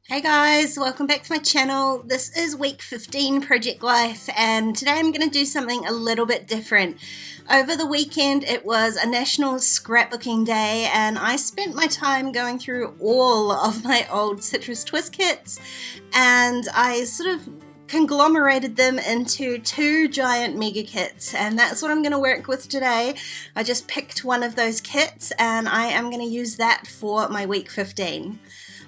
Hey guys, welcome back to my channel. This is week 15 Project Life, and today I'm going to do something a little bit different. Over the weekend it was a National Scrapbooking Day, and I spent my time going through all of my old Citrus Twist kits, and I sort of conglomerated them into two giant mega kits, and that's what I'm going to work with today. I just picked one of those kits and I am going to use that for my week 15.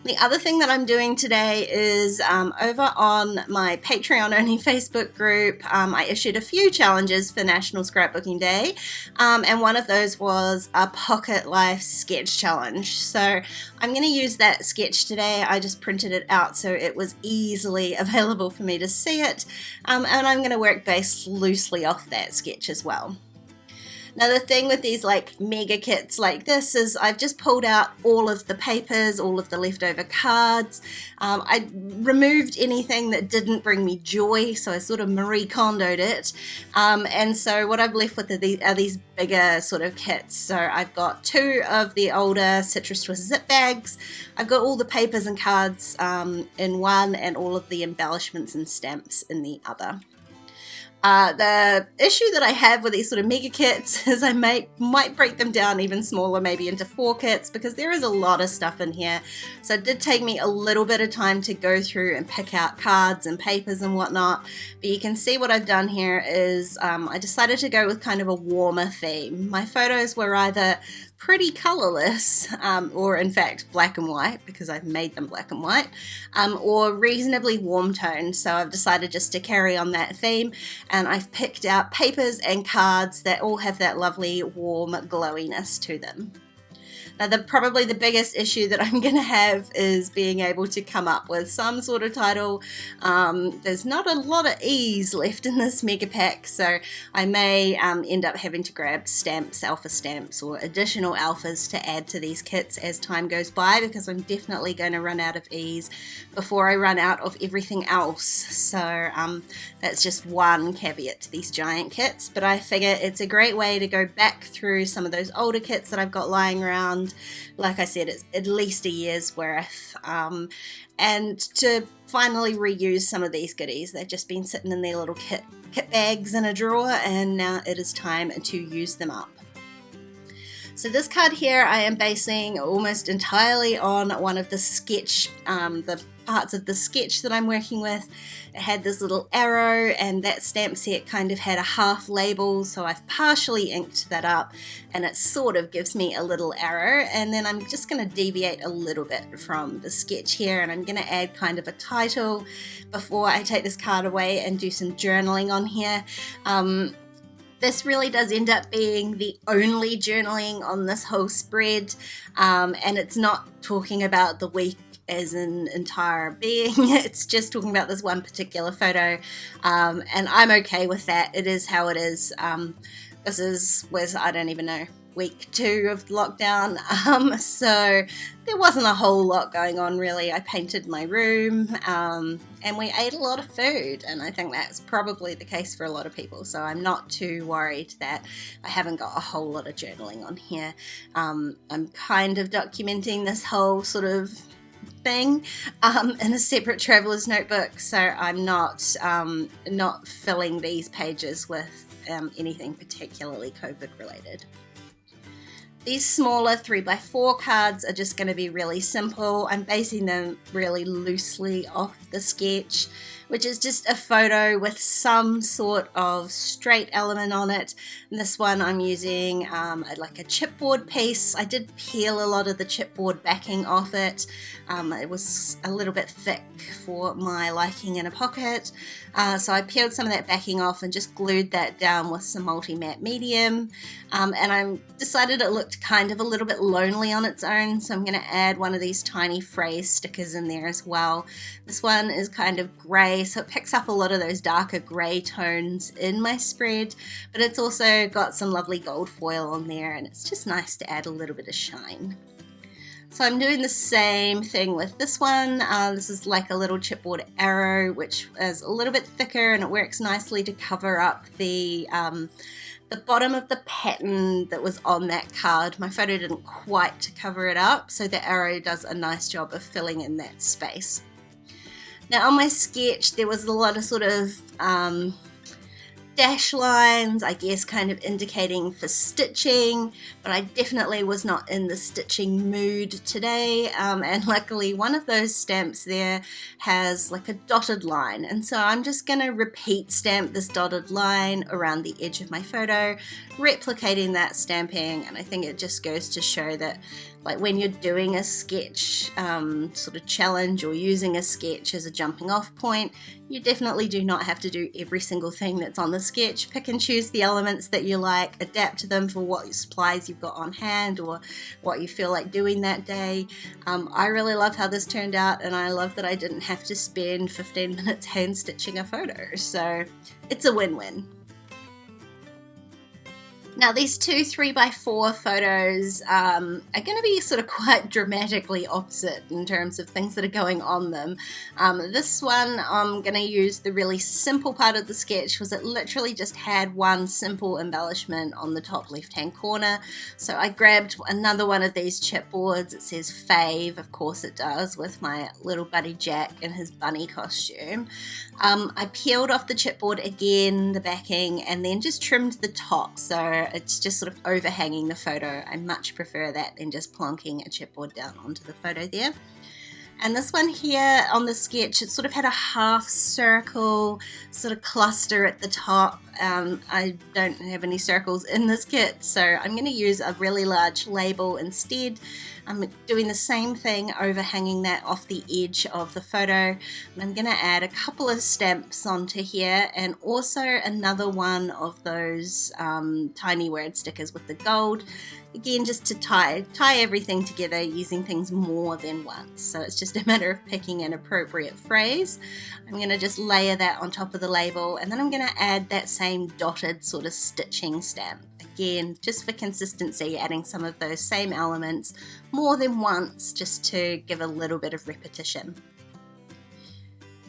The other thing that I'm doing today is over on my Patreon only Facebook group, I issued a few challenges for National Scrapbooking Day, and one of those was a Pocket Life sketch challenge. So I'm going to use that sketch today. I just printed it out so it was easily available for me to see it, and I'm going to work based loosely off that sketch as well. Now the thing with these like mega kits like this is I've just pulled out all of the papers, all of the leftover cards. I removed anything that didn't bring me joy, so I sort of Marie Kondoed it. And so what I've left with are these bigger sort of kits. So I've got two of the older Citrus Twist zip bags. I've got all the papers and cards in one, and all of the embellishments and stamps in the other. The issue that I have with these sort of mega kits is I might break them down even smaller, maybe into 4 kits, because there is a lot of stuff in here. So it did take me a little bit of time to go through and pick out cards and papers and whatnot. But you can see what I've done here is I decided to go with kind of a warmer theme. My photos were either pretty colorless, or in fact black and white, because I've made them black and white, or reasonably warm toned. So I've decided just to carry on that theme, and I've picked out papers and cards that all have that lovely warm glowiness to them. Now probably the biggest issue that I'm going to have is being able to come up with some sort of title. There's not a lot of E's left in this mega pack, so I may end up having to grab stamps, alpha stamps, or additional alphas to add to these kits as time goes by, because I'm definitely going to run out of E's before I run out of everything else. So that's just one caveat to these giant kits, but I figure it's a great way to go back through some of those older kits that I've got lying around. Like I said, it's at least a year's worth, and to finally reuse some of these goodies. They've just been sitting in their little kit bags in a drawer, and now it is time to use them up. So this card here I am basing almost entirely on one of the sketch, the parts of the sketch that I'm working with. It had this little arrow, and that stamp set kind of had a half label, so I've partially inked that up, and it sort of gives me a little arrow. And then I'm just going to deviate a little bit from the sketch here, and I'm going to add kind of a title before I take this card away and do some journaling on here. This really does end up being the only journaling on this whole spread, and it's not talking about the week as an entire being. It's just talking about this one particular photo, and I'm okay with that. It is how it is. This was, I don't even know, week 2 of lockdown, so there wasn't a whole lot going on really. I painted my room, and we ate a lot of food, and I think that's probably the case for a lot of people, so I'm not too worried that I haven't got a whole lot of journaling on here. I'm kind of documenting this whole sort of thing in a separate traveler's notebook, so I'm not filling these pages with anything particularly COVID related. These smaller 3x4 cards are just going to be really simple. I'm basing them really loosely off the sketch, which is just a photo with some sort of straight element on it. And this one I'm using like a chipboard piece. I did peel a lot of the chipboard backing off it. It was a little bit thick for my liking in a pocket. So I peeled some of that backing off and just glued that down with some multi-matte medium. And I decided it looked kind of a little bit lonely on its own, so I'm going to add one of these tiny phrase stickers in there as well. This one is kind of grey, so it picks up a lot of those darker grey tones in my spread, but it's also got some lovely gold foil on there, and it's just nice to add a little bit of shine. So I'm doing the same thing with this one. This is like a little chipboard arrow, which is a little bit thicker, and it works nicely to cover up the the bottom of the pattern that was on that card. My photo didn't quite cover it up, so the arrow does a nice job of filling in that space. Now on my sketch there was a lot of sort of dash lines, I guess kind of indicating for stitching, but I definitely was not in the stitching mood today, and luckily one of those stamps there has like a dotted line, and so I'm just going to repeat stamp this dotted line around the edge of my photo, replicating that stamping. And I think it just goes to show that like when you're doing a sketch sort of challenge or using a sketch as a jumping off point, you definitely do not have to do every single thing that's on the sketch. Pick and choose the elements that you like, adapt to them for what supplies you've got on hand or what you feel like doing that day. I really love how this turned out, and I love that I didn't have to spend 15 minutes hand stitching a photo, so it's a win-win. Now these two 3x4 photos are going to be sort of quite dramatically opposite in terms of things that are going on them. This one I'm going to use the really simple part of the sketch, was it literally just had one simple embellishment on the top left hand corner. So I grabbed another one of these chipboards. It says Fave, of course it does, with my little buddy Jack in his bunny costume. I peeled off the chipboard again, the backing, and then just trimmed the top, so it's just sort of overhanging the photo. I much prefer that than just plonking a chipboard down onto the photo there. And this one here on the sketch, it sort of had a half circle sort of cluster at the top. I don't have any circles in this kit, so I'm going to use a really large label instead. I'm doing the same thing, overhanging that off the edge of the photo. And I'm going to add a couple of stamps onto here, and also another one of those tiny word stickers with the gold. Again, just to tie everything together using things more than once. So it's just a matter of picking an appropriate phrase. I'm going to just layer that on top of the label, and then I'm going to add that same dotted sort of stitching stamp. Again, just for consistency, adding some of those same elements more than once, just to give a little bit of repetition.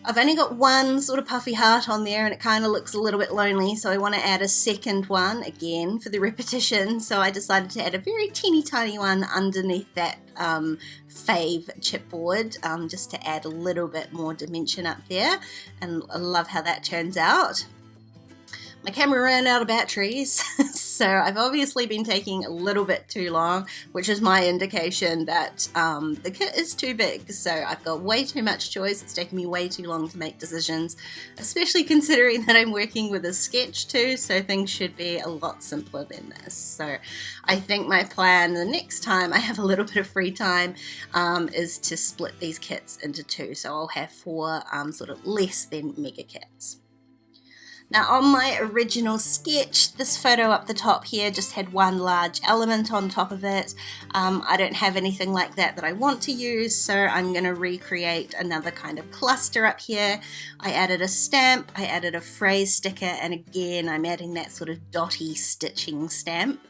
I've only got one sort of puffy heart on there, and it kind of looks a little bit lonely, so I want to add a second one again for the repetition. So I decided to add a very teeny tiny one underneath that Fave chipboard, just to add a little bit more dimension up there, and I love how that turns out. My camera ran out of batteries, so I've obviously been taking a little bit too long, which is my indication that the kit is too big. So I've got way too much choice. It's taking me way too long to make decisions, especially considering that I'm working with a sketch too, so things should be a lot simpler than this. So I think my plan the next time I have a little bit of free time is to split these kits into two. So I'll have 4 sort of less than mega kits. Now on my original sketch, this photo up the top here just had one large element on top of it. I don't have anything like that I want to use, so I'm going to recreate another kind of cluster up here. I added a stamp, I added a phrase sticker, and again I'm adding that sort of dotty stitching stamp.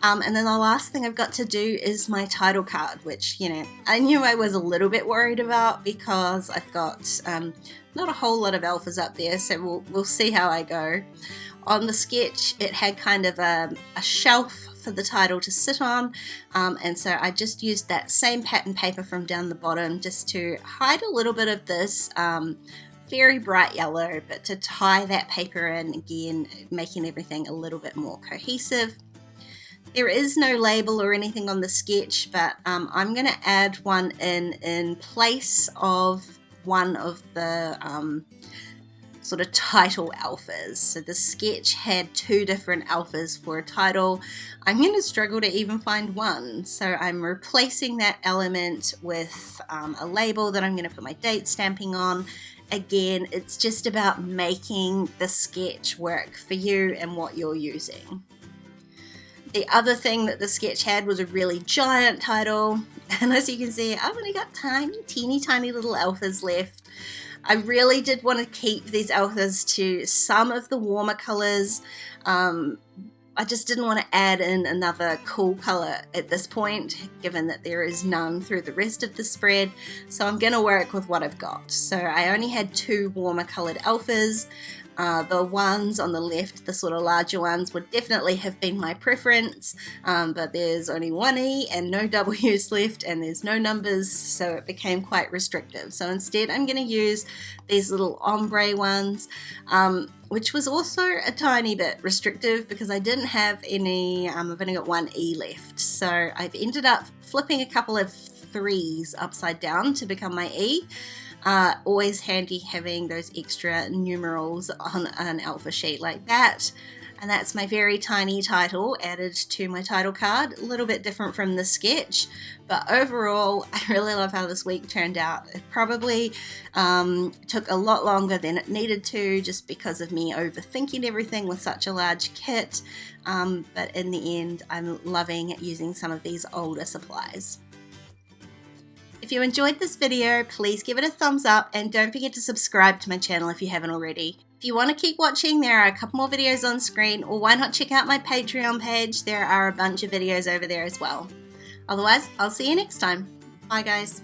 And then the last thing I've got to do is my title card, which, you know, I knew I was a little bit worried about because I've got not a whole lot of alphas up there, so we'll see how I go. On the sketch, it had kind of a shelf for the title to sit on, and so I just used that same pattern paper from down the bottom just to hide a little bit of this very bright yellow, but to tie that paper in, again, making everything a little bit more cohesive. There is no label or anything on the sketch, but I'm going to add one in place of one of the sort of title alphas. So the sketch had 2 different alphas for a title. I'm going to struggle to even find one, so I'm replacing that element with a label that I'm going to put my date stamping on. Again, it's just about making the sketch work for you and what you're using. The other thing that the sketch had was a really giant title, and as you can see, I've only got teeny tiny little alphas left. I really did want to keep these alphas to some of the warmer colors. I just didn't want to add in another cool color at this point, given that there is none through the rest of the spread, so I'm going to work with what I've got. So I only had 2 warmer colored alphas. The ones on the left, the sort of larger ones, would definitely have been my preference, but there's only one E and no W's left, and there's no numbers, so it became quite restrictive. So instead I'm going to use these little ombre ones, which was also a tiny bit restrictive because I didn't have any, I've only got one E left. So I've ended up flipping a couple of 3s upside down to become my E. Always handy having those extra numerals on an alpha sheet like that. And that's my very tiny title added to my title card. A little bit different from the sketch, but overall I really love how this week turned out. It probably took a lot longer than it needed to just because of me overthinking everything with such a large kit, but in the end I'm loving using some of these older supplies. If you enjoyed this video, please give it a thumbs up and don't forget to subscribe to my channel if you haven't already. If you want to keep watching, there are a couple more videos on screen, or why not check out my Patreon page? There are a bunch of videos over there as well. Otherwise, I'll see you next time. Bye guys.